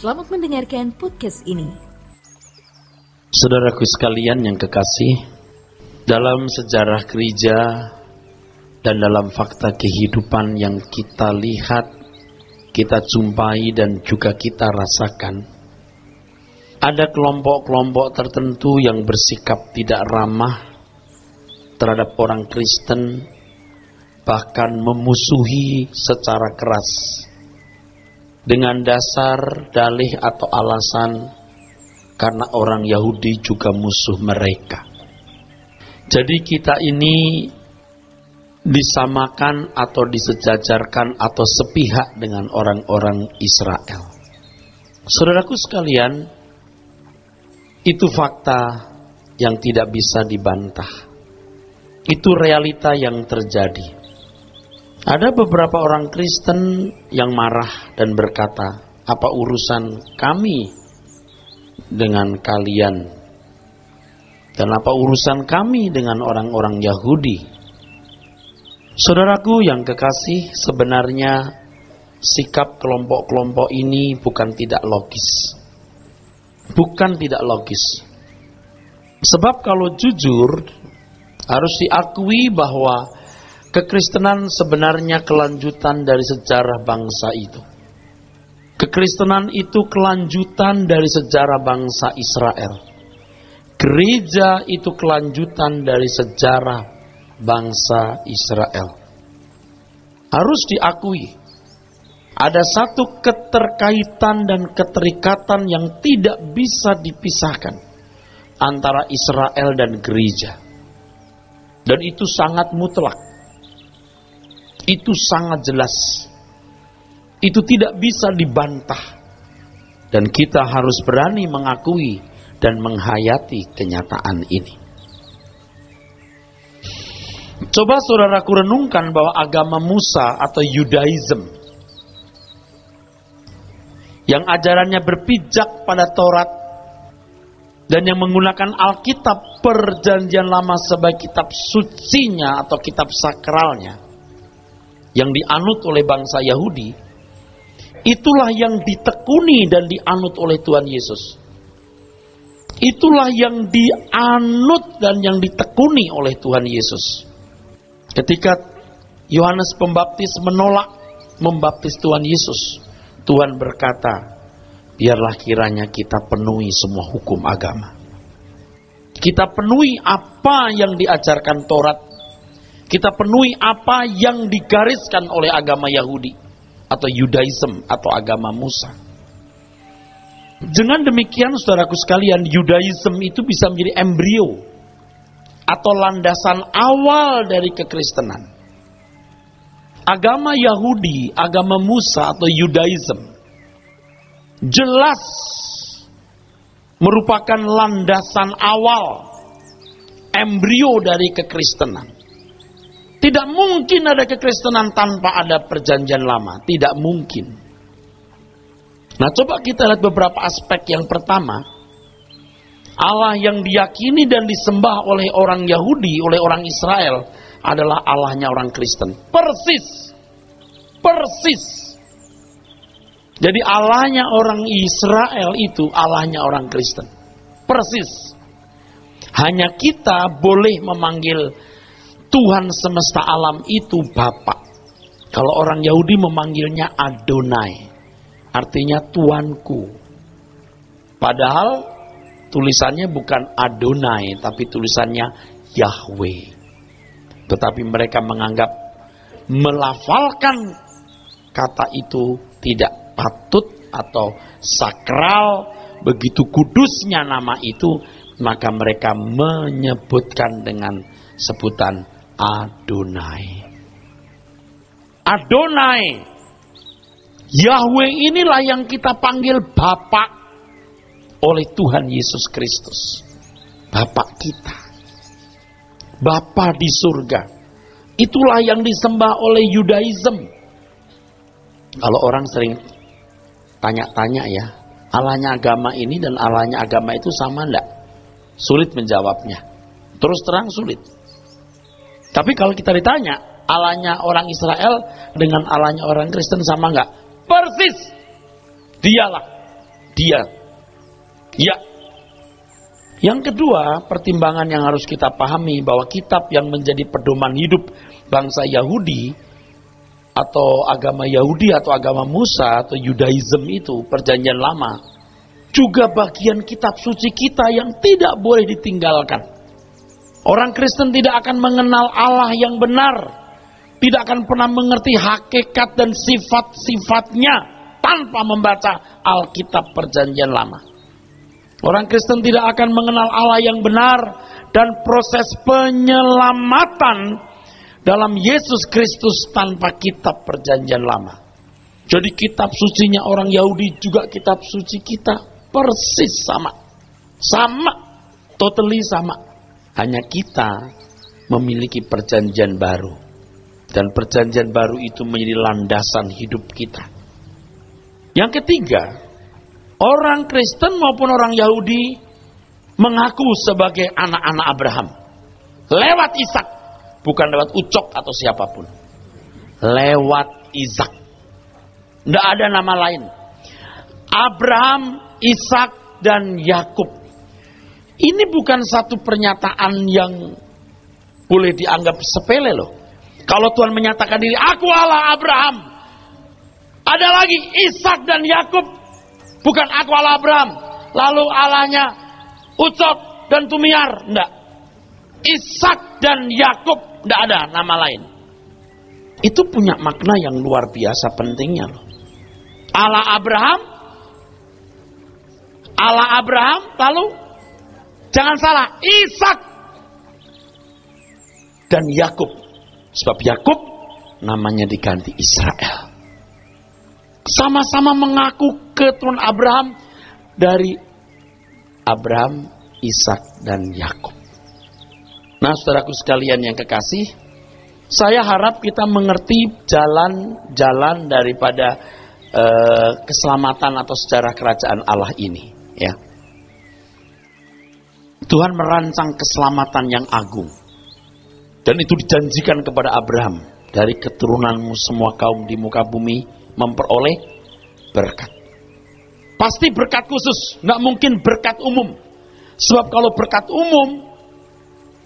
Selamat mendengarkan podcast ini. Saudaraku sekalian yang kekasih, dalam sejarah gereja dan dalam fakta kehidupan yang kita lihat, kita jumpai dan juga kita rasakan, ada kelompok-kelompok tertentu yang bersikap tidak ramah terhadap orang Kristen, bahkan memusuhi secara keras dengan dasar, dalih atau alasan karena orang Yahudi juga musuh mereka. Jadi kita ini disamakan atau disejajarkan atau sepihak dengan orang-orang Israel. Saudaraku sekalian, itu fakta yang tidak bisa dibantah. Itu realita yang terjadi. Ada beberapa orang Kristen yang marah dan berkata, apa urusan kami dengan kalian? Dan apa urusan kami dengan orang-orang Yahudi? Saudaraku yang kekasih, sebenarnya sikap kelompok-kelompok ini bukan tidak logis. Bukan tidak logis. Sebab kalau jujur, harus diakui bahwa kekristenan sebenarnya kelanjutan dari sejarah bangsa itu. Kekristenan itu kelanjutan dari sejarah bangsa Israel. Gereja itu kelanjutan dari sejarah bangsa Israel. Harus diakui, ada satu keterkaitan dan keterikatan yang tidak bisa dipisahkan antara Israel dan gereja. Dan itu sangat mutlak. Itu sangat jelas. Itu tidak bisa dibantah. Dan kita harus berani mengakui dan menghayati kenyataan ini. Coba saudaraku renungkan bahwa agama Musa atau Yudaism yang ajarannya berpijak pada Taurat dan yang menggunakan Alkitab Perjanjian Lama sebagai kitab sucinya atau kitab sakralnya yang dianut oleh bangsa Yahudi, itulah yang ditekuni dan dianut oleh Tuhan Yesus. Itulah yang dianut dan yang ditekuni oleh Tuhan Yesus. Ketika Yohanes Pembaptis menolak membaptis Tuhan Yesus, Tuhan berkata, biarlah kiranya kita penuhi semua hukum agama. Kita penuhi apa yang diajarkan Taurat. Kita penuhi apa yang digariskan oleh agama Yahudi atau Yudaism atau agama Musa. Dengan demikian saudaraku sekalian, Yudaism itu bisa menjadi embrio atau landasan awal dari kekristenan. Agama Yahudi, agama Musa atau Yudaism jelas merupakan landasan awal, embrio dari kekristenan. Tidak mungkin ada kekristenan tanpa ada perjanjian lama. Tidak mungkin. Nah, coba kita lihat beberapa aspek. Yang pertama, Allah yang diyakini dan disembah oleh orang Yahudi, oleh orang Israel, adalah Allahnya orang Kristen. Persis. Jadi Allahnya orang Israel itu Allahnya orang Kristen. Persis. Hanya kita boleh memanggil Tuhan semesta alam itu Bapa. Kalau orang Yahudi memanggilnya Adonai, artinya Tuanku. Padahal tulisannya bukan Adonai, tapi tulisannya Yahweh. Tetapi mereka menganggap melafalkan kata itu tidak patut atau sakral, begitu kudusnya nama itu, maka mereka menyebutkan dengan sebutan Adonai. Adonai. Yahweh inilah yang kita panggil Bapa oleh Tuhan Yesus Kristus. Bapa kita. Bapa di surga. Itulah yang disembah oleh Yudaism. Kalau orang sering tanya-tanya ya, Allahnya agama ini dan Allahnya agama itu sama enggak? Sulit menjawabnya. Terus terang sulit. Tapi kalau kita ditanya, Allahnya orang Israel dengan Allahnya orang Kristen sama enggak? Persis. Dialah. dia. Ya. Yang kedua, pertimbangan yang harus kita pahami bahwa kitab yang menjadi pedoman hidup bangsa Yahudi atau agama Yahudi atau agama Musa atau Yudaism itu, perjanjian lama, juga bagian kitab suci kita yang tidak boleh ditinggalkan. Orang Kristen tidak akan mengenal Allah yang benar, tidak akan pernah mengerti hakikat dan sifat-sifatnya tanpa membaca Alkitab perjanjian lama. Orang Kristen tidak akan mengenal Allah yang benar dan proses penyelamatan dalam Yesus Kristus tanpa kitab perjanjian lama. Jadi kitab sucinya orang Yahudi juga kitab suci kita persis sama. Sama, totally sama. Hanya kita memiliki perjanjian baru. Dan perjanjian baru itu menjadi landasan hidup kita. Yang ketiga, orang Kristen maupun orang Yahudi mengaku sebagai anak-anak Abraham. Lewat Ishak, bukan lewat Ucok atau siapapun. Lewat Ishak. Tidak ada nama lain. Abraham, Ishak, dan Yakub. Ini bukan satu pernyataan yang boleh dianggap sepele loh. Kalau Tuhan menyatakan diri, aku Allah Abraham. Ada lagi Ishak dan Yakub. Bukan aku Allah Abraham. Lalu Allahnya Ucok dan Tumiar. Enggak. Ishak dan Yakub. Enggak ada nama lain. Itu punya makna yang luar biasa pentingnya loh. Allah Abraham, lalu jangan salah, Ishak dan Yakub. Sebab Yakub namanya diganti Israel. Sama-sama mengaku keturunan Abraham dari Abraham, Ishak, dan Yakub. Nah, saudaraku sekalian yang kekasih, saya harap kita mengerti jalan-jalan daripada keselamatan atau sejarah kerajaan Allah ini. Ya. Tuhan merancang keselamatan yang agung. Dan itu dijanjikan kepada Abraham. Dari keturunanmu semua kaum di muka bumi memperoleh berkat. Pasti berkat khusus, nggak mungkin berkat umum. Sebab kalau berkat umum,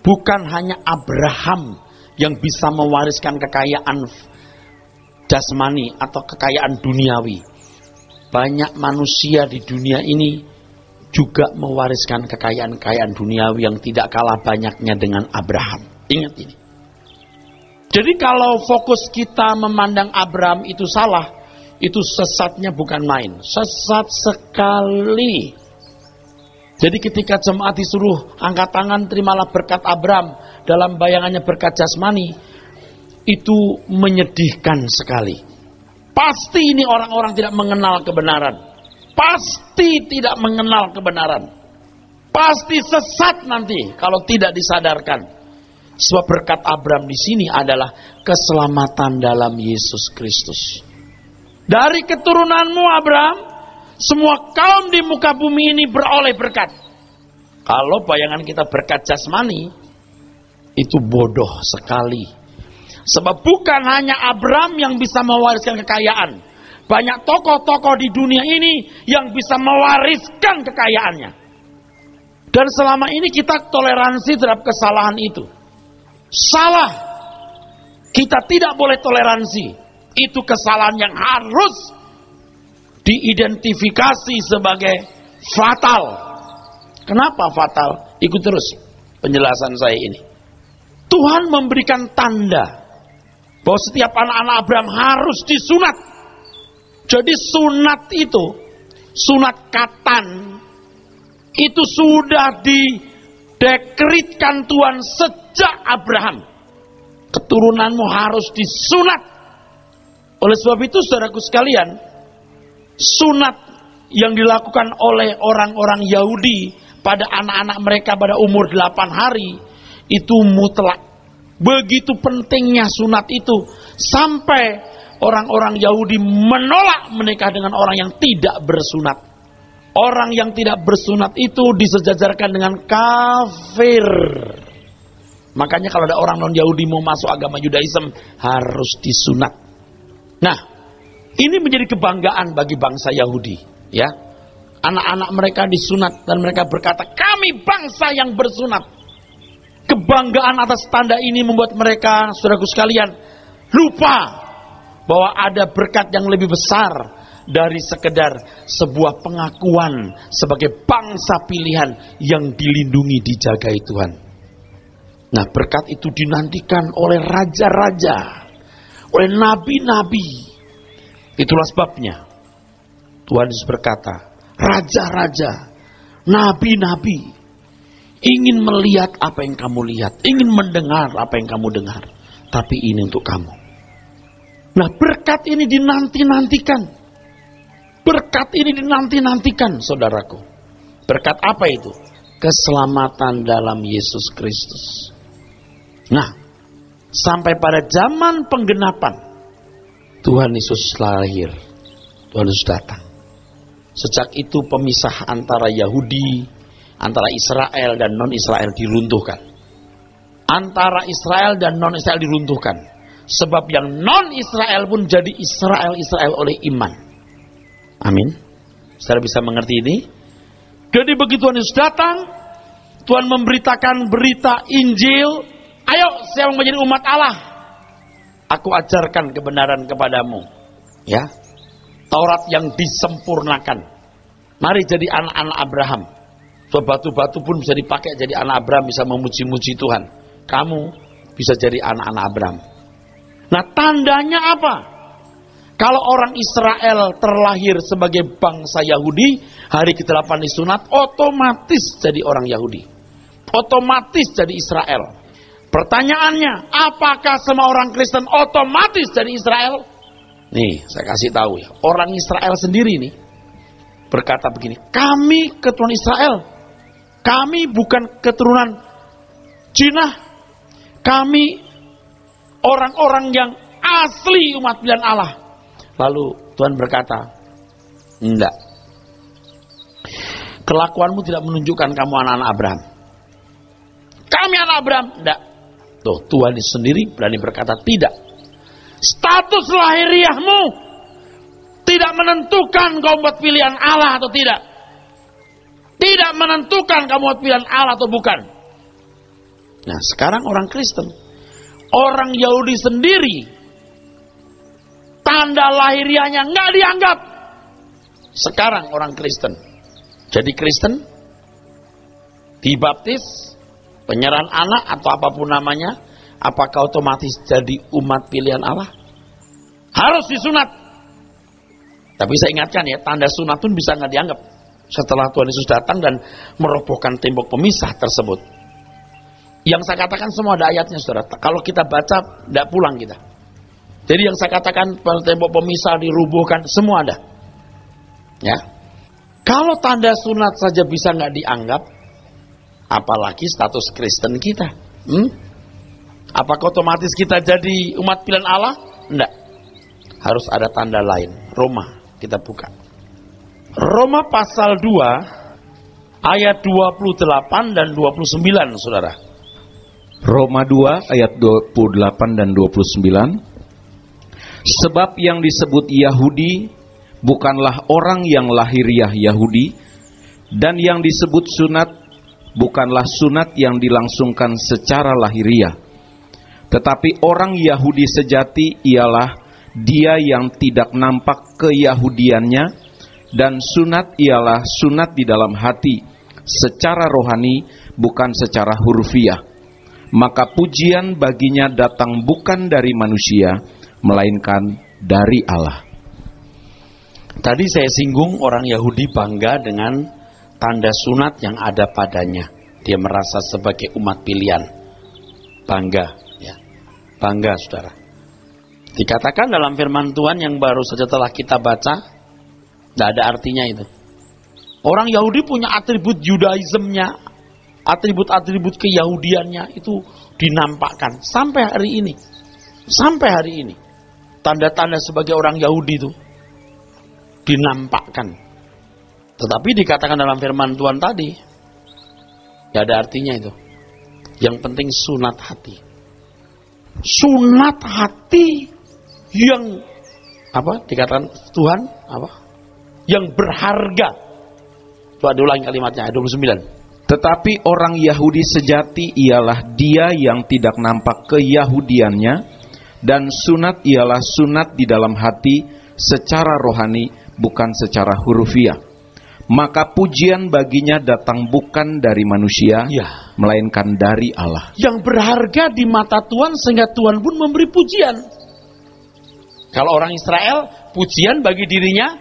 bukan hanya Abraham yang bisa mewariskan kekayaan jasmani atau kekayaan duniawi. Banyak manusia di dunia ini juga mewariskan kekayaan-kekayaan duniawi yang tidak kalah banyaknya dengan Abraham. Ingat ini. Jadi kalau fokus kita memandang Abraham itu salah, itu sesatnya bukan main. Sesat sekali. Jadi ketika jemaat disuruh angkat tangan terimalah berkat Abraham, dalam bayangannya berkat jasmani, itu menyedihkan sekali. Pasti ini orang-orang tidak mengenal kebenaran. Pasti tidak mengenal kebenaran. Pasti sesat nanti kalau tidak disadarkan. Sebab berkat Abraham di sini adalah keselamatan dalam Yesus Kristus. Dari keturunanmu Abraham, semua kaum di muka bumi ini beroleh berkat. Kalau bayangan kita berkat jasmani, itu bodoh sekali. Sebab bukan hanya Abraham yang bisa mewariskan kekayaan. Banyak tokoh-tokoh di dunia ini yang bisa mewariskan kekayaannya. Dan selama ini kita toleransi terhadap kesalahan itu. Salah. Kita tidak boleh toleransi. Itu kesalahan yang harus diidentifikasi sebagai fatal. Kenapa fatal? Ikut terus penjelasan saya ini. Tuhan memberikan tanda bahwa setiap anak-anak Abraham harus disunat. Jadi sunat itu, sunat katan, itu sudah didekretkan Tuhan sejak Abraham. Keturunanmu harus disunat. Oleh sebab itu saudaraku sekalian, sunat yang dilakukan oleh orang-orang Yahudi pada anak-anak mereka pada umur 8 hari, itu mutlak. Begitu pentingnya sunat itu, sampai orang-orang Yahudi menolak menikah dengan orang yang tidak bersunat. Orang yang tidak bersunat itu disejajarkan dengan kafir. Makanya kalau ada orang non-Yahudi mau masuk agama Yudaism, harus disunat. Nah, ini menjadi kebanggaan bagi bangsa Yahudi, ya. Anak-anak mereka disunat dan mereka berkata, kami bangsa yang bersunat. Kebanggaan atas tanda ini membuat mereka, saudaraku sekalian, lupa bahwa ada berkat yang lebih besar dari sekedar sebuah pengakuan sebagai bangsa pilihan yang dilindungi, dijagai Tuhan. Nah, berkat itu dinantikan oleh raja-raja, oleh nabi-nabi. Itulah sebabnya Tuhan Yesus berkata, raja-raja, nabi-nabi ingin melihat apa yang kamu lihat, ingin mendengar apa yang kamu dengar. Tapi ini untuk kamu. Nah, berkat ini dinanti-nantikan. Berkat ini dinanti-nantikan, saudaraku. Berkat apa itu? Keselamatan dalam Yesus Kristus. Nah, sampai pada zaman penggenapan, Tuhan Yesus lahir. Tuhan Yesus datang. Sejak itu pemisah antara Yahudi, antara Israel dan non-Israel diruntuhkan. Antara Israel dan non-Israel diruntuhkan. Sebab yang non-Israel pun jadi Israel oleh iman. Amin. Saudara bisa mengerti ini? Jadi begitu Tuhan Yesus datang, Tuhan memberitakan berita Injil. Ayo, siapa yang menjadi umat Allah? Aku ajarkan kebenaran kepadamu. Ya, Taurat yang disempurnakan. Mari jadi anak-anak Abraham. So, batu-batu pun bisa dipakai jadi anak Abraham, bisa memuji-muji Tuhan. Kamu bisa jadi anak-anak Abraham. Nah, tandanya apa? Kalau orang Israel terlahir sebagai bangsa Yahudi, hari ke-8 disunat, otomatis jadi orang Yahudi. Otomatis jadi Israel. Pertanyaannya, apakah semua orang Kristen otomatis jadi Israel? Nih, saya kasih tahu ya. Orang Israel sendiri nih berkata begini, kami keturunan Israel. Kami bukan keturunan Cina. Kami orang-orang yang asli umat pilihan Allah. Lalu Tuhan berkata, enggak. Kelakuanmu tidak menunjukkan kamu anak-anak Abraham. Kami anak Abraham. Enggak. Tuh, Tuhan sendiri berani berkata tidak. Status lahiriahmu tidak menentukan kamu buat pilihan Allah atau tidak. Tidak menentukan kamu buat pilihan Allah atau bukan. Nah, sekarang orang Kristen, orang Yahudi sendiri, tanda lahiriahnya nggak dianggap. Sekarang orang Kristen jadi Kristen, dibaptis, penyerahan anak atau apapun namanya, apakah otomatis jadi umat pilihan Allah? Harus disunat. Tapi saya ingatkan ya, tanda sunat pun bisa nggak dianggap setelah Tuhan Yesus datang dan merobohkan tembok pemisah tersebut. Yang saya katakan semua ada ayatnya, saudara. Kalau kita baca, tidak pulang kita. Jadi yang saya katakan, tembok pemisah dirubuhkan, semua ada. Ya, kalau tanda sunat saja bisa nggak dianggap, apalagi status Kristen kita. Apakah otomatis kita jadi umat pilihan Allah? Enggak. Harus ada tanda lain. Roma, kita buka. Roma pasal 2, ayat 28 dan 29, saudara. Roma 2 ayat 28 dan 29. Sebab yang disebut Yahudi bukanlah orang yang lahiriah Yahudi, dan yang disebut sunat bukanlah sunat yang dilangsungkan secara lahiriah. Tetapi orang Yahudi sejati ialah dia yang tidak nampak keyahudiannya, dan sunat ialah sunat di dalam hati, secara rohani, bukan secara hurufiah. Maka pujian baginya datang bukan dari manusia, melainkan dari Allah. Tadi saya singgung orang Yahudi bangga dengan tanda sunat yang ada padanya. Dia merasa sebagai umat pilihan. Bangga, ya. Bangga, saudara. Dikatakan dalam firman Tuhan yang baru saja telah kita baca, tidak ada artinya itu. Orang Yahudi punya atribut Judaismnya, atribut-atribut keyahudiannya itu dinampakkan sampai hari ini. Sampai hari ini. Tanda-tanda sebagai orang Yahudi itu dinampakkan. Tetapi dikatakan dalam firman Tuhan tadi, tidak ada artinya itu. Yang penting sunat hati. Sunat hati yang apa? Dikatakan Tuhan apa? Yang berharga. Coba diulangi kalimatnya, 29. Tetapi orang Yahudi sejati ialah dia yang tidak nampak keyahudiannya, dan sunat ialah sunat di dalam hati secara rohani, bukan secara hurufiah. Maka pujian baginya datang bukan dari manusia, Ya. melainkan dari Allah. Yang berharga di mata Tuhan sehingga Tuhan pun memberi pujian. Kalau orang Israel, pujian bagi dirinya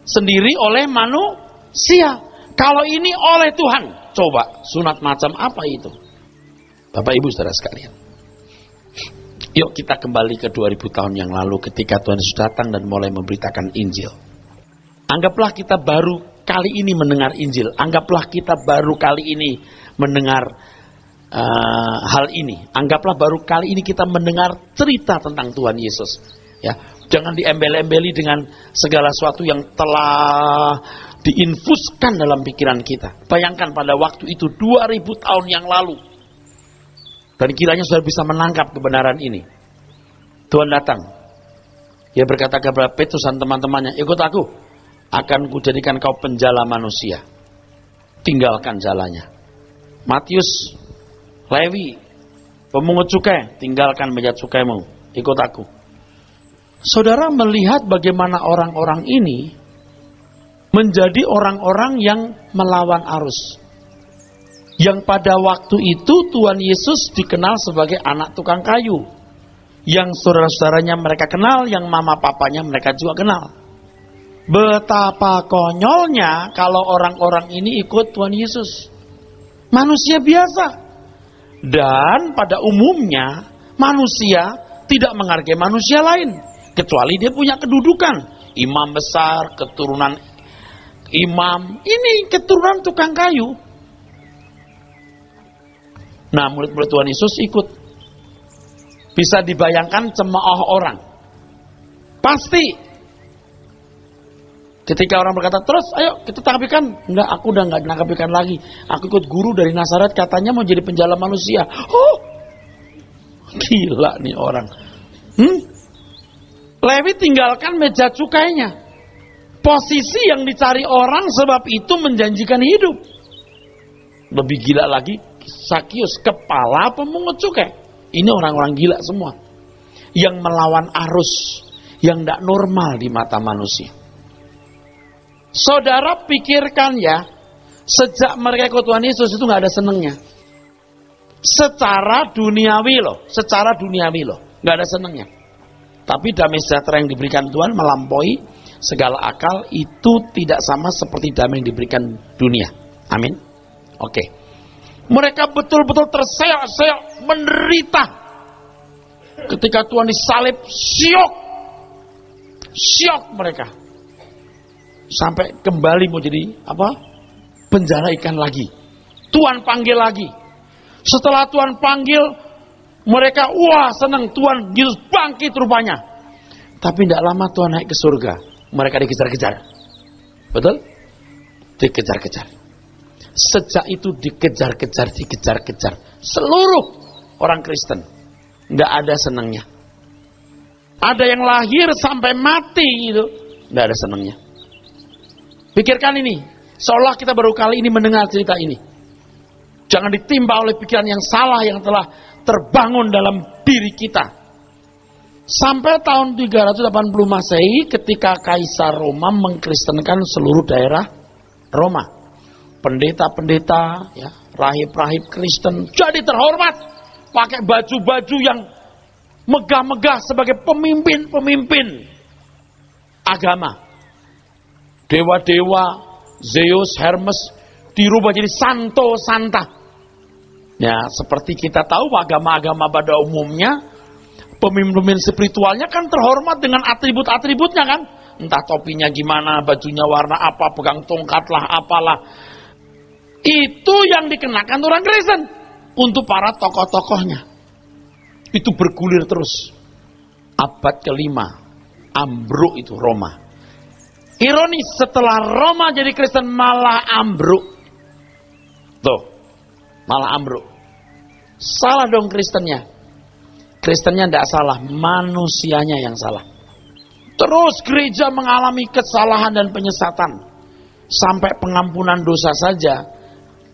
sendiri oleh manusia. Kalau ini oleh Tuhan. Coba, sunat macam apa itu? Bapak Ibu saudara sekalian. Yuk kita kembali ke 2000 tahun yang lalu ketika Tuhan Yesus datang dan mulai memberitakan Injil. Anggaplah kita baru kali ini mendengar Injil. Anggaplah kita baru kali ini mendengar hal ini. Anggaplah baru kali ini kita mendengar cerita tentang Tuhan Yesus. Ya, jangan diembel-embeli dengan segala sesuatu yang telah diinfuskan dalam pikiran kita. Bayangkan pada waktu itu 2000 tahun yang lalu. Dan kiranya saudara bisa menangkap kebenaran ini. Tuhan datang. Dia berkata kepada Petrus dan teman-temannya, ikut aku. Akan kujadikan kau penjala manusia. Tinggalkan jalannya. Matius, Lewi, pemungut cukai, tinggalkan meja cukaimu. Ikut aku. Saudara melihat bagaimana orang-orang ini menjadi orang-orang yang melawan arus. Yang pada waktu itu Tuhan Yesus dikenal sebagai anak tukang kayu. Yang saudara-saudaranya mereka kenal, yang mama papanya mereka juga kenal. Betapa konyolnya kalau orang-orang ini ikut Tuhan Yesus. Manusia biasa. Dan pada umumnya manusia tidak menghargai manusia lain. Kecuali dia punya kedudukan. Imam besar, keturunan imam, ini keturunan tukang kayu. Nah, murid-murid Tuhan Yesus ikut. Bisa dibayangkan cemooh orang. Pasti. Ketika orang berkata, terus ayo kita tangkap ikan. Enggak, aku udah enggak nangkap ikan lagi. Aku ikut guru dari Nazaret, katanya mau jadi penjala manusia. Oh, gila nih orang. Lewi tinggalkan meja cukainya. Posisi yang dicari orang sebab itu menjanjikan hidup. Lebih gila lagi, Sakius, kepala pemungut cukai. Ini orang-orang gila semua. Yang melawan arus, yang tidak normal di mata manusia. Saudara pikirkan ya, sejak mereka ikut Tuhan Yesus itu nggak ada senengnya. Secara duniawi loh, nggak ada senengnya. Tapi damai sejahtera yang diberikan Tuhan melampaui segala akal, itu tidak sama seperti damai yang diberikan dunia. Amin. Oke. Mereka betul-betul terseok-seok, menderita. Ketika Tuhan disalib, syok mereka. Sampai kembali mau jadi penjala ikan lagi. Tuhan panggil lagi. Setelah Tuhan panggil, mereka wah senang, Tuhan Yesus bangkit rupanya. Tapi tidak lama Tuhan naik ke surga. Mereka dikejar-kejar. Betul? Dikejar-kejar. Sejak itu dikejar-kejar. Seluruh orang Kristen. Nggak ada senangnya. Ada yang lahir sampai mati gitu. Nggak ada senangnya. Pikirkan ini. Seolah kita baru kali ini mendengar cerita ini. Jangan ditimpa oleh pikiran yang salah yang telah terbangun dalam diri kita. Sampai tahun 380 Masehi ketika Kaisar Roma mengkristenkan seluruh daerah Roma. Pendeta-pendeta, ya, rahib-rahib Kristen jadi terhormat. Pakai baju-baju yang megah-megah sebagai pemimpin-pemimpin agama. Dewa-dewa, Zeus, Hermes dirubah jadi santo-santa. Ya, seperti kita tahu agama-agama pada umumnya, pemimpin spiritualnya kan terhormat dengan atribut-atributnya kan. Entah topinya gimana, bajunya warna apa, pegang tongkat lah, apalah. Itu yang dikenakan orang Kristen untuk para tokoh-tokohnya. Itu bergulir terus. Abad ke-5, ambruk itu Roma. Ironis, setelah Roma jadi Kristen malah ambruk. Tuh, malah ambruk. Salah dong Kristennya. Kristennya tidak salah, manusianya yang salah. Terus gereja mengalami kesalahan dan penyesatan. Sampai pengampunan dosa saja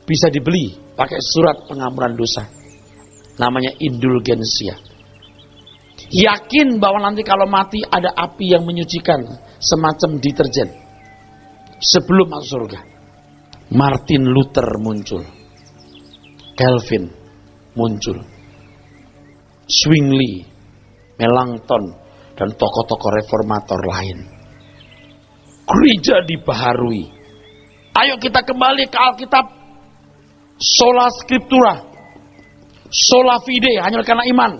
bisa dibeli pakai surat pengampunan dosa. Namanya indulgensia. Yakin bahwa nanti kalau mati ada api yang menyucikan, semacam deterjen. Sebelum masuk surga. Martin Luther muncul. Calvin muncul. Zwingli, Melanchthon, dan tokoh-tokoh reformator lain. Gereja dibaharui. Ayo kita kembali ke Alkitab. Sola Scriptura, sola fide, hanya karena iman.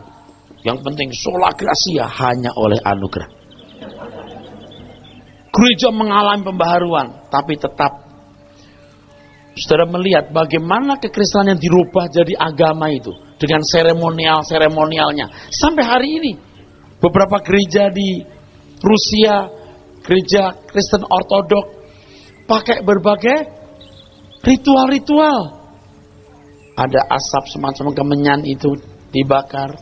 Yang penting sola gratia, hanya oleh anugerah. Gereja mengalami pembaharuan, tapi tetap saudara melihat bagaimana kekristenan yang dirubah jadi agama itu dengan seremonialnya. Sampai hari ini beberapa gereja di Rusia, gereja Kristen Ortodok pakai berbagai ritual-ritual. Ada asap semacam kemenyan itu dibakar.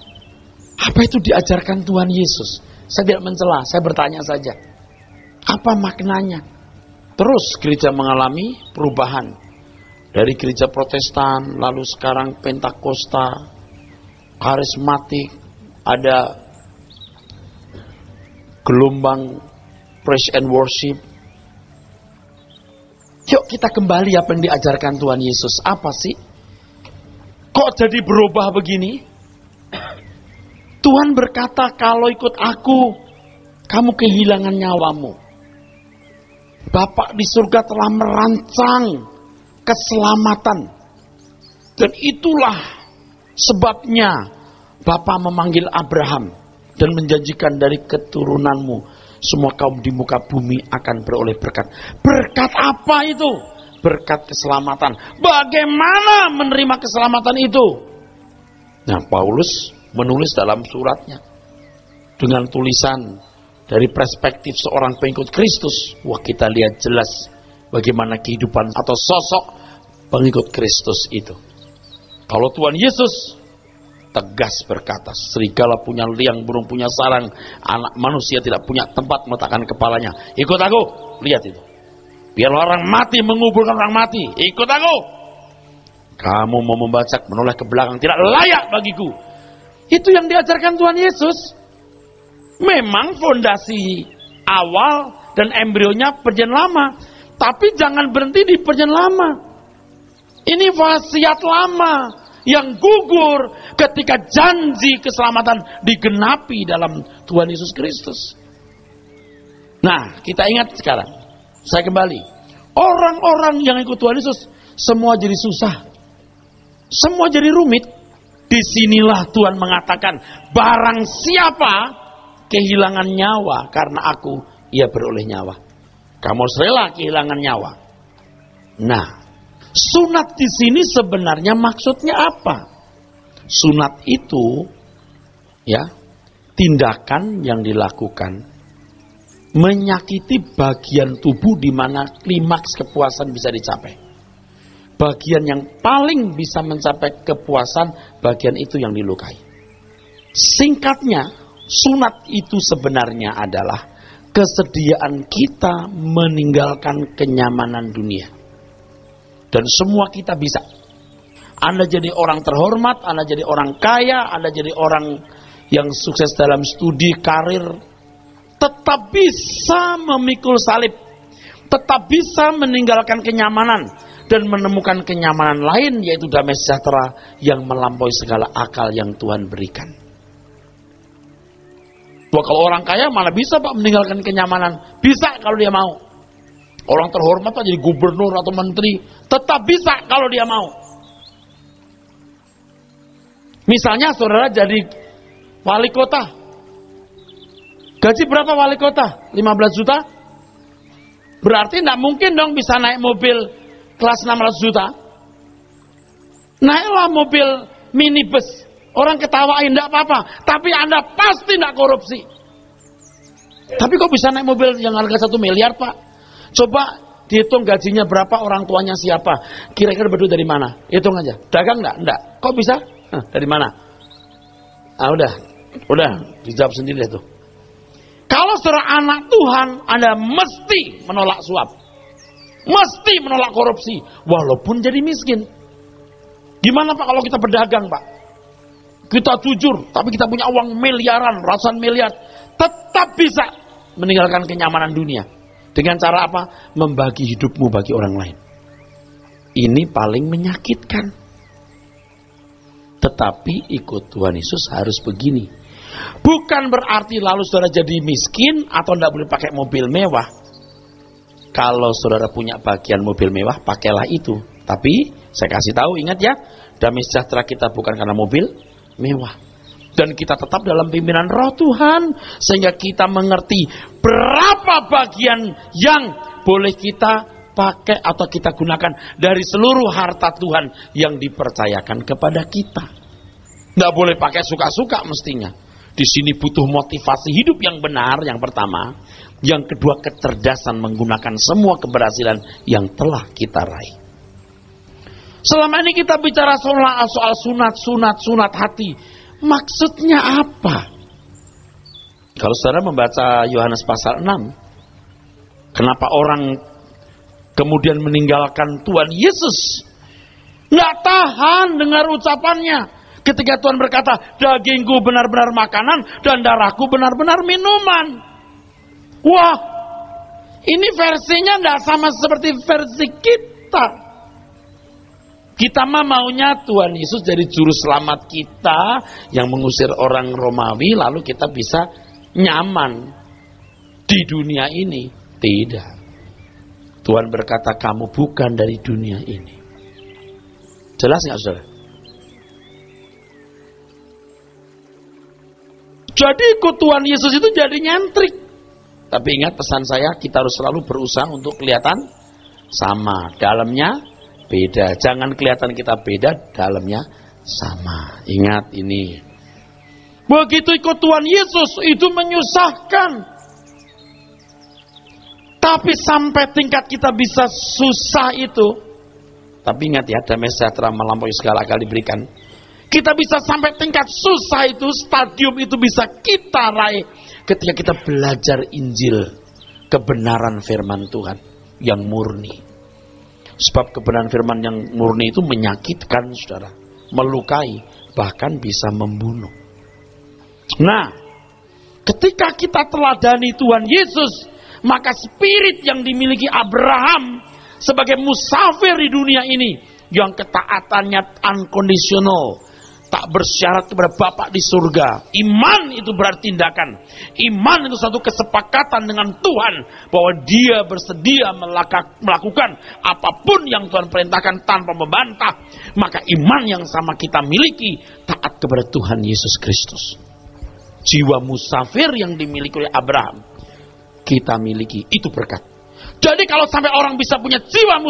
Apa itu diajarkan Tuhan Yesus? Saya tidak mencela, saya bertanya saja. Apa maknanya? Terus gereja mengalami perubahan. Dari gereja Protestan, lalu sekarang Pentakosta, karismatik, ada gelombang praise and worship. Yuk kita kembali apa yang diajarkan Tuhan Yesus. Apa sih? Kok jadi berubah begini? Tuhan berkata, kalau ikut aku, kamu kehilangan nyawamu. Bapa di surga telah merancang keselamatan. Dan itulah sebabnya Bapa memanggil Abraham dan menjanjikan dari keturunanmu semua kaum di muka bumi akan beroleh berkat. Berkat apa itu? Berkat keselamatan. Bagaimana menerima keselamatan itu? Nah, Paulus menulis dalam suratnya dengan tulisan dari perspektif seorang pengikut Kristus. Wah, kita lihat jelas bagaimana kehidupan atau sosok pengikut Kristus itu. Kalau Tuhan Yesus tegas berkata, serigala punya liang, burung punya sarang, anak manusia tidak punya tempat meletakkan kepalanya. Ikut aku, lihat itu. Biar orang mati menguburkan orang mati, ikut aku. Kamu mau membacak, menoleh ke belakang, tidak layak bagiku. Itu yang diajarkan Tuhan Yesus. Memang fondasi awal dan embrionya perjanjian lama, tapi jangan berhenti di perjanjian lama. Ini wasiat lama yang gugur ketika janji keselamatan digenapi dalam Tuhan Yesus Kristus. Nah, kita ingat sekarang. Saya kembali. Orang-orang yang ikut Tuhan Yesus semua jadi susah. Semua jadi rumit. Disinilah Tuhan mengatakan, barang siapa kehilangan nyawa karena aku, ia beroleh nyawa. Kamu harus rela kehilangan nyawa. Nah, sunat di sini sebenarnya maksudnya apa? Sunat itu ya, tindakan yang dilakukan menyakiti bagian tubuh di mana klimaks kepuasan bisa dicapai. Bagian yang paling bisa mencapai kepuasan, bagian itu yang dilukai. Singkatnya, sunat itu sebenarnya adalah kesediaan kita meninggalkan kenyamanan dunia. Dan semua kita bisa. Anda jadi orang terhormat, Anda jadi orang kaya, Anda jadi orang yang sukses dalam studi, karir, tetap bisa memikul salib, tetap bisa meninggalkan kenyamanan dan menemukan kenyamanan lain, yaitu damai sejahtera yang melampaui segala akal yang Tuhan berikan. Wah, kalau orang kaya mana bisa Pak meninggalkan kenyamanan? Bisa kalau dia mau. Orang terhormat Pak jadi gubernur atau menteri, tetap bisa kalau dia mau. Misalnya saudara jadi wali kota. Gaji berapa wali kota? 15 juta? Berarti tidak mungkin dong bisa naik mobil kelas 600 juta. Naiklah mobil minibus. Orang ketawain, tidak apa-apa. Tapi Anda pasti tidak korupsi. Tapi kok bisa naik mobil yang harga 1 miliar Pak? Coba dihitung gajinya berapa, orang tuanya siapa. Kira-kira berdua dari mana? Hitung aja. Dagang enggak? Enggak. Kok bisa? Dari mana? Ah, udah dijawab sendiri itu. Kalau saudara anak Tuhan, Anda mesti menolak suap. Mesti menolak korupsi, walaupun jadi miskin. Gimana Pak kalau kita berdagang Pak? Kita jujur, tapi kita punya uang miliaran, ratusan miliar. Tetap bisa meninggalkan kenyamanan dunia. Dengan cara apa? Membagi hidupmu bagi orang lain. Ini paling menyakitkan. Tetapi ikut Tuhan Yesus harus begini. Bukan berarti lalu saudara jadi miskin atau tidak boleh pakai mobil mewah. Kalau saudara punya bagian mobil mewah, pakailah itu. Tapi saya kasih tahu, ingat ya, damai sejahtera kita bukan karena mobil mewah. Dan kita tetap dalam pimpinan Roh Tuhan, sehingga kita mengerti berapa bagian yang boleh kita pakai atau kita gunakan dari seluruh harta Tuhan yang dipercayakan kepada kita. Nggak boleh pakai suka-suka mestinya. Di sini butuh motivasi hidup yang benar, yang pertama. Yang kedua, kecerdasan menggunakan semua keberhasilan yang telah kita raih. Selama ini kita bicara soal sunat hati. Maksudnya apa? Kalau saudara membaca Yohanes pasal 6, kenapa orang kemudian meninggalkan Tuhan Yesus? Nggak tahan dengar ucapannya. Ketika Tuhan berkata, dagingku benar-benar makanan dan darahku benar-benar minuman. Wah, ini versinya nggak sama seperti versi kita. Kita mah maunya Tuhan Yesus jadi juru selamat kita yang mengusir orang Romawi, lalu kita bisa nyaman di dunia ini. Tidak. Tuhan berkata, kamu bukan dari dunia ini. Jelas nggak saudara? Jadi ikut Tuhan Yesus itu jadi nyentrik. Tapi ingat pesan saya, kita harus selalu berusaha untuk kelihatan sama. Dalamnya beda. Jangan kelihatan kita beda, dalamnya sama. Ingat ini. Begitu ikut Tuhan Yesus, itu menyusahkan. Tapi sampai tingkat kita bisa susah itu. Tapi ingat ya, damai sejahtera melampaui segala akal diberikan. Kita bisa sampai tingkat susah itu, stadium itu bisa kita raih ketika kita belajar Injil, kebenaran firman Tuhan yang murni. Sebab kebenaran firman yang murni itu menyakitkan, saudara, melukai, bahkan bisa membunuh. Nah, ketika kita teladani Tuhan Yesus, maka spirit yang dimiliki Abraham sebagai musafir di dunia ini, yang ketaatannya unconditional, tak bersyarat kepada Bapa di surga. Iman itu berarti tindakan. Iman itu satu kesepakatan dengan Tuhan bahwa dia bersedia melakukan apapun yang Tuhan perintahkan tanpa membantah. Maka iman yang sama kita miliki, taat kepada Tuhan Yesus Kristus. Jiwa musafir yang dimiliki oleh Abraham, kita miliki, itu berkat. Jadi kalau sampai orang bisa punya jiwa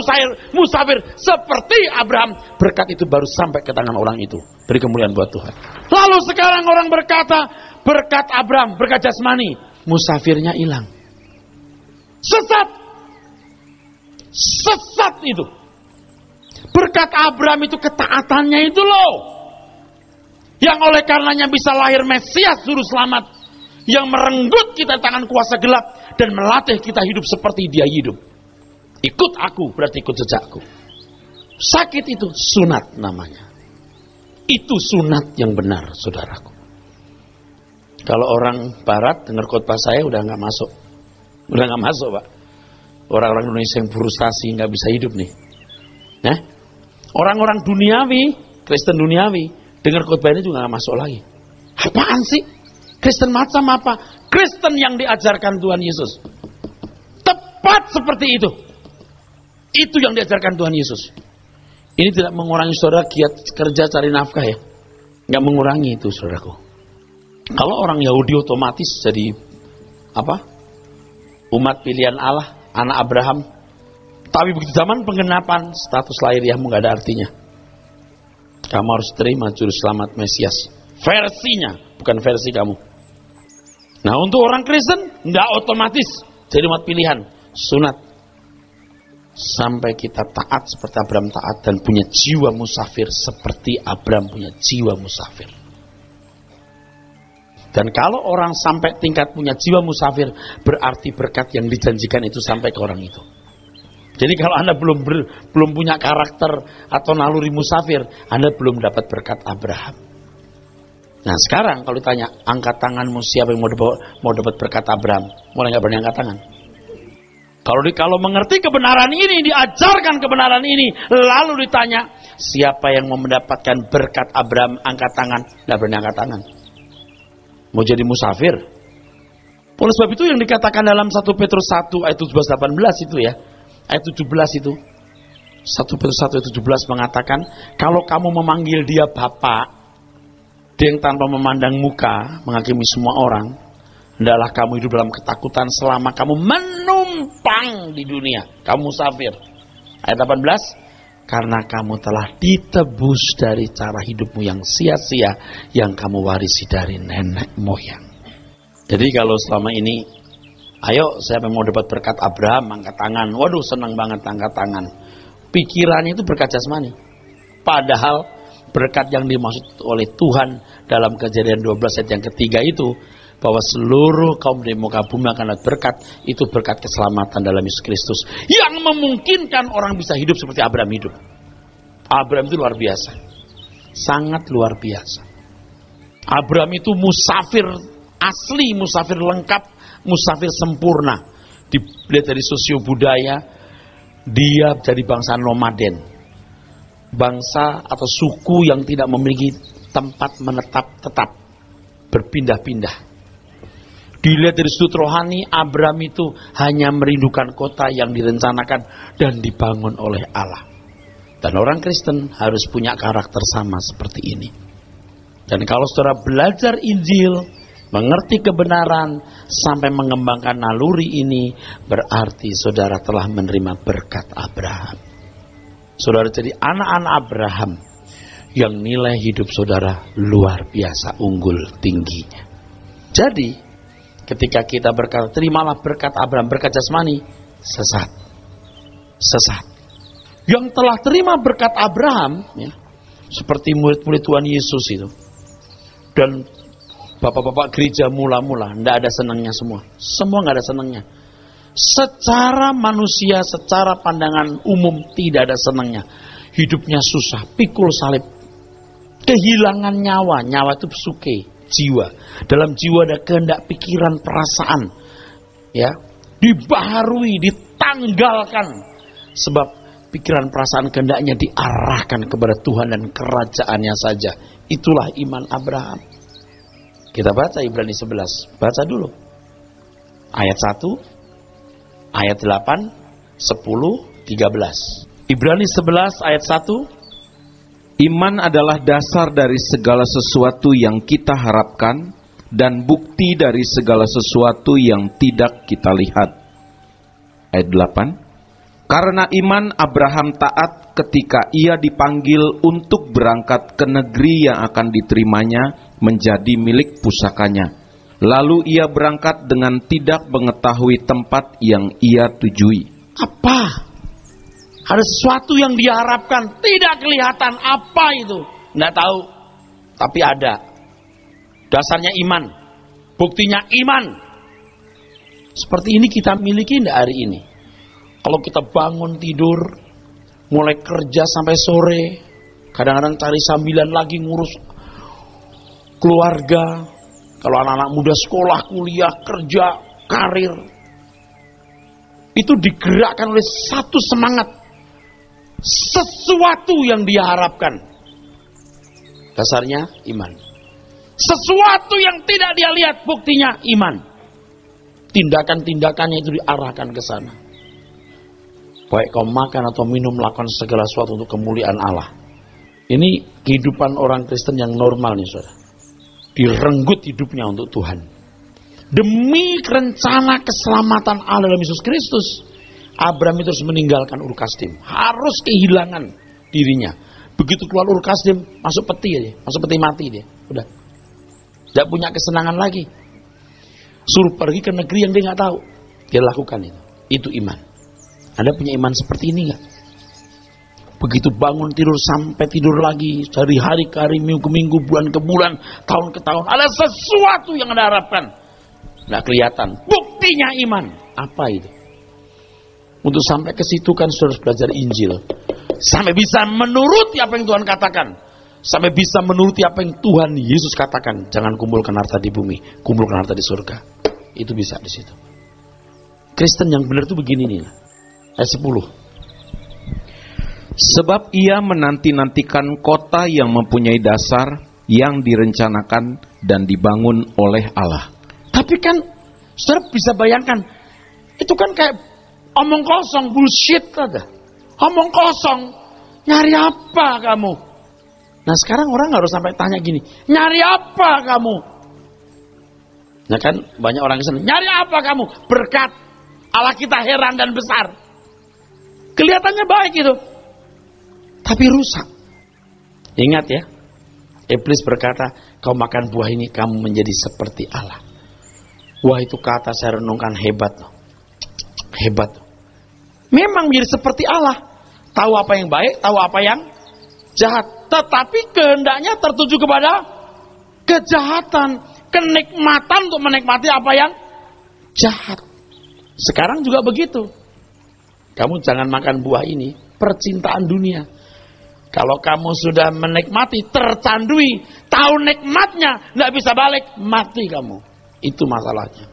musafir seperti Abraham, berkat itu baru sampai ke tangan orang itu. Beri kemuliaan buat Tuhan. Lalu sekarang orang berkata, berkat Abraham, berkat jasmani, musafirnya hilang. Sesat. Sesat itu. Berkat Abraham itu ketaatannya itu loh. Yang oleh karenanya bisa lahir Mesias juru selamat. Yang merenggut kita tangan kuasa gelap dan melatih kita hidup seperti dia hidup. Ikut aku berarti ikut jejakku. Sakit itu sunat namanya. Itu sunat yang benar, saudaraku. Kalau orang barat dengar khotbah saya udah nggak masuk. Udah nggak masuk, Pak. Orang-orang Indonesia yang frustasi nggak bisa hidup nih. Nah, orang-orang duniawi, Kristen duniawi, dengar khotbah ini juga nggak masuk lagi. Apaan sih? Kristen macam apa? Kristen yang diajarkan Tuhan Yesus. Tepat seperti itu. Itu yang diajarkan Tuhan Yesus. Ini tidak mengurangi saudara giat kerja cari nafkah ya. Nggak mengurangi itu saudaraku. Kalau orang Yahudi otomatis jadi apa? Umat pilihan Allah, anak Abraham. Tapi begitu zaman penggenapan, status lahiriahmu nggak ada artinya. Kamu harus terima juru selamat Mesias. Versinya, bukan versi kamu. Nah untuk orang Kristen, nggak otomatis jadi umat pilihan, sunat. Sampai kita taat seperti Abraham taat dan punya jiwa musafir seperti Abraham punya jiwa musafir. Dan kalau orang sampai tingkat punya jiwa musafir, berarti berkat yang dijanjikan itu sampai ke orang itu. Jadi kalau Anda belum punya karakter atau naluri musafir, Anda belum dapat berkat Abraham. Nah sekarang kalau ditanya, angkat tanganmu siapa yang mau dapat berkat Abraham? Mulai nggak berani angkat tangan. Kalau mengerti kebenaran ini, diajarkan kebenaran ini, lalu ditanya, siapa yang mau mendapatkan berkat Abraham, angkat tangan? Nggak berani angkat tangan. Mau jadi musafir. Oleh sebab itu yang dikatakan dalam 1 Petrus 1 ayat 17-18 itu ya, ayat 17 itu, 1 Petrus 1 ayat 17 mengatakan, kalau kamu memanggil dia Bapa, dia yang tanpa memandang muka, menghakimi semua orang, hendaklah kamu hidup dalam ketakutan selama kamu menumpang di dunia. Kamu musafir. Ayat 18, karena kamu telah ditebus dari cara hidupmu yang sia-sia, yang kamu warisi dari nenek moyang. Jadi kalau selama ini, ayo siapa yang mau dapat berkat Abraham, angkat tangan. Waduh senang banget angkat tangan. Pikirannya itu berkat jasmani. Padahal berkat yang dimaksud oleh Tuhan dalam Kejadian 12 ayat yang ketiga itu, bahwa seluruh kaum di muka bumi akan dapat berkat, itu berkat keselamatan dalam Yesus Kristus yang memungkinkan orang bisa hidup seperti Abraham hidup. Abraham itu luar biasa, sangat luar biasa. Abraham itu musafir asli, musafir lengkap, musafir sempurna. Dilihat dari sosio budaya, dia jadi bangsa nomaden, bangsa atau suku yang tidak memiliki tempat menetap tetap, berpindah-pindah. Dilihat dari sudut rohani, Abraham itu hanya merindukan kota yang direncanakan dan dibangun oleh Allah. Dan orang Kristen harus punya karakter sama seperti ini. Dan kalau saudara belajar Injil, mengerti kebenaran, sampai mengembangkan naluri ini, berarti saudara telah menerima berkat Abraham. Saudara jadi anak-anak Abraham yang nilai hidup saudara luar biasa, unggul tingginya. Jadi ketika kita berkata, terimalah berkat Abraham, berkat jasmani, sesat. Yang telah terima berkat Abraham, ya, seperti murid-murid Tuhan Yesus itu, dan bapak-bapak gereja mula-mula, tidak ada senangnya semua nggak ada senangnya. Secara manusia, secara pandangan umum, tidak ada senangnya. Hidupnya susah, pikul salib, kehilangan nyawa itu suke. Jiwa, dalam jiwa ada kehendak, pikiran, perasaan, ya, dibaharui, ditanggalkan, sebab pikiran, perasaan, kehendaknya diarahkan kepada Tuhan dan kerajaannya saja. Itulah iman Abraham. Kita baca Ibrani 11, baca dulu ayat 1, ayat 8, 10, 13. Ibrani 11 ayat 1. Iman adalah dasar dari segala sesuatu yang kita harapkan dan bukti dari segala sesuatu yang tidak kita lihat. Ayat 8. Karena iman Abraham taat ketika ia dipanggil untuk berangkat ke negeri yang akan diterimanya menjadi milik pusakanya. Lalu ia berangkat dengan tidak mengetahui tempat yang ia tujui. Apa? Ada sesuatu yang diharapkan, tidak kelihatan apa itu, nggak tahu, tapi ada. Dasarnya iman, buktinya iman. Seperti ini kita miliki nggak hari ini? Kalau kita bangun tidur, mulai kerja sampai sore, kadang-kadang cari sambilan lagi ngurus keluarga. Kalau anak-anak muda sekolah, kuliah, kerja, karir, itu digerakkan oleh satu semangat. Sesuatu yang dia harapkan. Dasarnya iman. Sesuatu yang tidak dia lihat, buktinya iman. Tindakan-tindakannya itu diarahkan ke sana. Baik kau makan atau minum, melakukan segala sesuatu untuk kemuliaan Allah. Ini kehidupan orang Kristen yang normal nih saudara. Direnggut hidupnya untuk Tuhan. Demi rencana keselamatan Allah dalam Yesus Kristus, Abraham itu harus meninggalkan Ur Kasdim, harus kehilangan dirinya. Begitu keluar Ur Kasdim, masuk peti aja, masuk peti mati dia, udah, tidak punya kesenangan lagi. Suruh pergi ke negeri yang dia nggak tahu, dia lakukan itu iman. Anda punya iman seperti ini nggak? Begitu bangun tidur sampai tidur lagi, dari hari ke hari, minggu ke minggu, bulan ke bulan, tahun ke tahun, ada sesuatu yang Anda harapkan, nggak kelihatan, buktinya iman. Apa itu? Untuk sampai ke situ kan saudara harus belajar Injil. Sampai bisa menuruti apa yang Tuhan katakan. Sampai bisa menuruti apa yang Tuhan Yesus katakan. Jangan kumpulkan harta di bumi, kumpulkan harta di surga. Itu bisa di situ. Kristen yang benar itu begini nih. Ayat 10. Sebab ia menanti-nantikan kota yang mempunyai dasar, yang direncanakan dan dibangun oleh Allah. Tapi kan saudara bisa bayangkan, itu kan kayak omong kosong, bullshit ada. Omong kosong, nyari apa kamu? Nah sekarang orang harus sampai tanya gini, nyari apa kamu? Nah kan banyak orang kesana, nyari apa kamu? Berkat Allah kita heran dan besar. Kelihatannya baik itu, tapi rusak. Ingat ya, iblis berkata, kau makan buah ini kamu menjadi seperti Allah. Wah itu kata saya renungkan hebat loh. Hebat loh. Memang menjadi seperti Allah. Tahu apa yang baik, tahu apa yang jahat. Tetapi kehendaknya tertuju kepada kejahatan. Kenikmatan untuk menikmati apa yang jahat. Sekarang juga begitu. Kamu jangan makan buah ini. Percintaan dunia. Kalau kamu sudah menikmati, tercandui, tahu nikmatnya, nggak bisa balik, mati kamu. Itu masalahnya.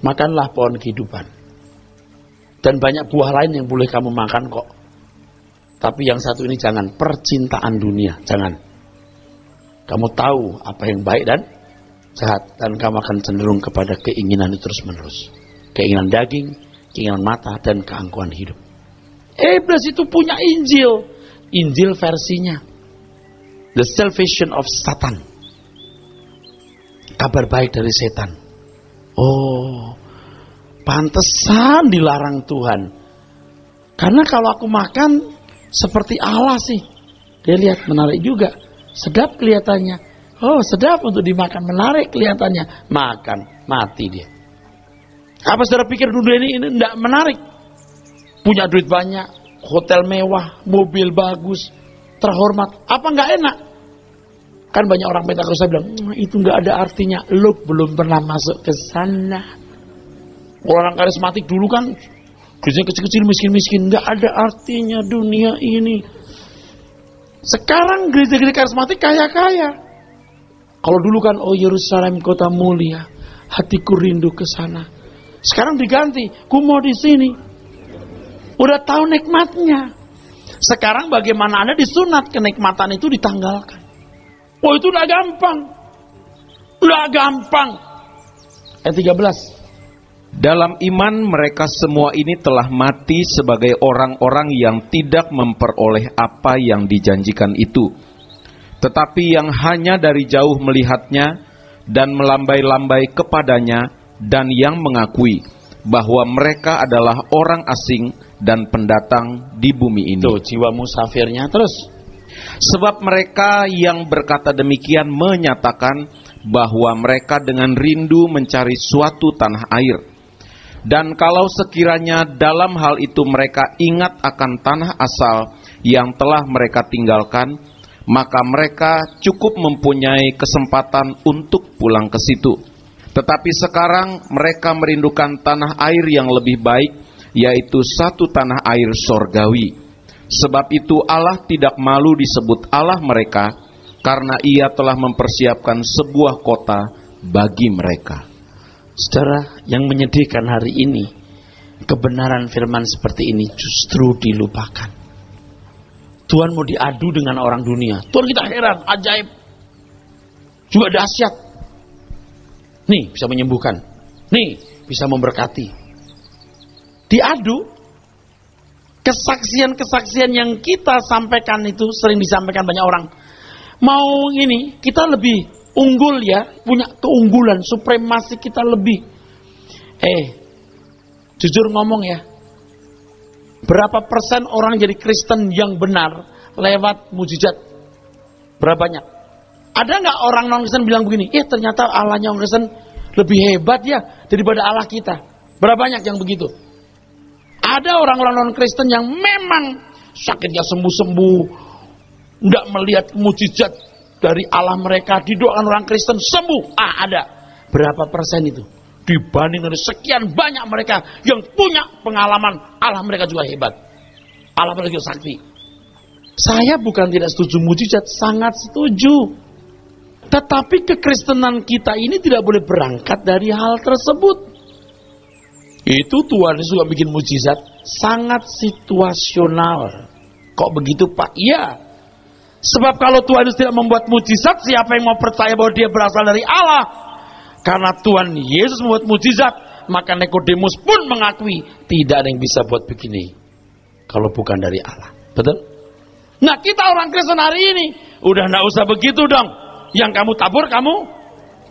Makanlah pohon kehidupan. Dan banyak buah lain yang boleh kamu makan kok. Tapi yang satu ini jangan, percintaan dunia, jangan. Kamu tahu apa yang baik dan jahat, dan kamu akan cenderung kepada keinginan itu terus menerus. Keinginan daging, keinginan mata, dan keangkuhan hidup. Iblis itu punya Injil. Injil versinya The Salvation of Satan. Kabar baik dari setan. Oh, pantesan dilarang Tuhan. Karena kalau aku makan seperti Allah sih. Dia lihat menarik juga. Sedap kelihatannya. Oh, sedap untuk dimakan, menarik kelihatannya. Makan, mati dia. Apa saudara pikir dunia ini tidak menarik? Punya duit banyak, hotel mewah, mobil bagus, terhormat. Apa nggak enak? Kan banyak orang Pentakosta bilang, itu nggak ada artinya. Lu belum pernah masuk ke sana. Orang karismatik dulu kan gereja kecil-kecil, miskin-miskin, nggak ada artinya dunia ini. Sekarang gereja-gereja karismatik kaya-kaya. Kalau dulu kan, oh Yerusalem kota mulia, hatiku rindu ke sana. Sekarang diganti, ku mau di sini. Udah tahu nikmatnya. Sekarang bagaimana Anda disunat, kenikmatan itu ditanggalkan. Oh itu udah gampang. Udah gampang. Ayat 13. Dalam iman mereka semua ini telah mati sebagai orang-orang yang tidak memperoleh apa yang dijanjikan itu. Tetapi yang hanya dari jauh melihatnya dan melambai-lambai kepadanya, dan yang mengakui bahwa mereka adalah orang asing dan pendatang di bumi ini. Tuh jiwa musafirnya terus. Sebab mereka yang berkata demikian menyatakan bahwa mereka dengan rindu mencari suatu tanah air. Dan kalau sekiranya dalam hal itu mereka ingat akan tanah asal yang telah mereka tinggalkan, maka mereka cukup mempunyai kesempatan untuk pulang ke situ. Tetapi sekarang mereka merindukan tanah air yang lebih baik, yaitu satu tanah air sorgawi. Sebab itu Allah tidak malu disebut Allah mereka, karena Ia telah mempersiapkan sebuah kota bagi mereka. Saudara, yang menyedihkan hari ini, kebenaran firman seperti ini justru dilupakan. Tuhan mau diadu dengan orang dunia. Tuhan kita heran, ajaib, juga dahsyat. Nih bisa menyembuhkan, nih bisa memberkati. Diadu. Kesaksian-kesaksian yang kita sampaikan itu sering disampaikan banyak orang. Mau ini, kita lebih unggul ya, punya keunggulan, supremasi kita lebih. Jujur ngomong ya, berapa persen orang jadi Kristen yang benar lewat mujizat? Berapa banyak? Ada nggak orang non-Kristen bilang begini, ternyata Allahnya orang Kristen lebih hebat ya daripada Allah kita? Berapa banyak yang begitu? Ada orang-orang non-Kristen yang memang sakitnya sembuh-sembuh, nggak melihat mujizat dari Allah mereka, didoakan orang Kristen sembuh. Ada. Berapa persen itu? Dibanding dari sekian banyak mereka yang punya pengalaman, Allah mereka juga hebat. Allah mereka juga sakti. Saya bukan tidak setuju mujizat, sangat setuju. Tetapi kekristenan kita ini tidak boleh berangkat dari hal tersebut. Itu Tuhan Yesus juga bikin mujizat, sangat situasional. Kok begitu Pak? Iya. Sebab kalau Tuhan Yesus tidak membuat mujizat, siapa yang mau percaya bahwa dia berasal dari Allah? Karena Tuhan Yesus membuat mujizat, maka Nikodemus pun mengakui tidak ada yang bisa buat begini kalau bukan dari Allah. Betul? Nah, kita orang Kristen hari ini udah enggak usah begitu dong. Yang kamu tabur kamu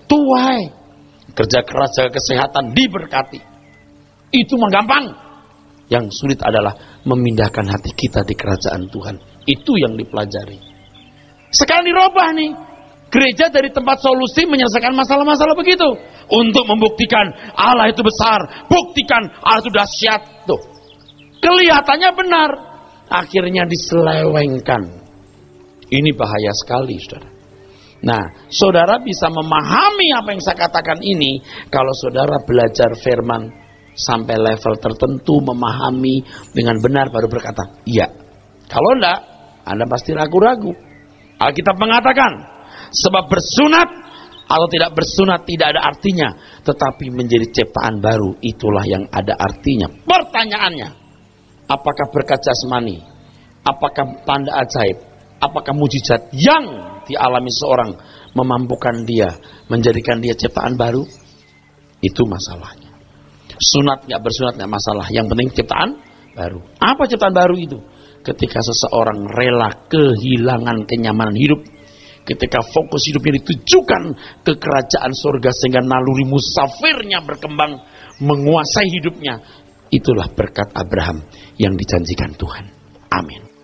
tuai. Kerja keras, jaga kesehatan, diberkati. Itu mah gampang. Yang sulit adalah memindahkan hati kita di kerajaan Tuhan. Itu yang dipelajari. Sekarang dirubah nih. Gereja dari tempat solusi menyelesaikan masalah-masalah begitu. Untuk membuktikan Allah itu besar. Buktikan Allah itu dahsyat. Tuh. Kelihatannya benar. Akhirnya diselewengkan. Ini bahaya sekali, saudara. Nah, saudara bisa memahami apa yang saya katakan ini kalau saudara belajar firman sampai level tertentu, memahami dengan benar baru berkata, iya. Kalau enggak, Anda pasti ragu-ragu. Alkitab mengatakan, sebab bersunat atau tidak bersunat tidak ada artinya, tetapi menjadi ciptaan baru, itulah yang ada artinya. Pertanyaannya, apakah berkat jasmani, apakah tanda ajaib, apakah mujizat yang dialami seorang memampukan dia, menjadikan dia ciptaan baru? Itu masalahnya. Sunat nggak bersunat nggak masalah, yang penting ciptaan baru. Apa ciptaan baru itu? Ketika seseorang rela kehilangan kenyamanan hidup, ketika fokus hidupnya ditujukan ke kerajaan surga sehingga naluri musafirnya berkembang, menguasai hidupnya, itulah berkat Abraham yang dijanjikan Tuhan. Amin.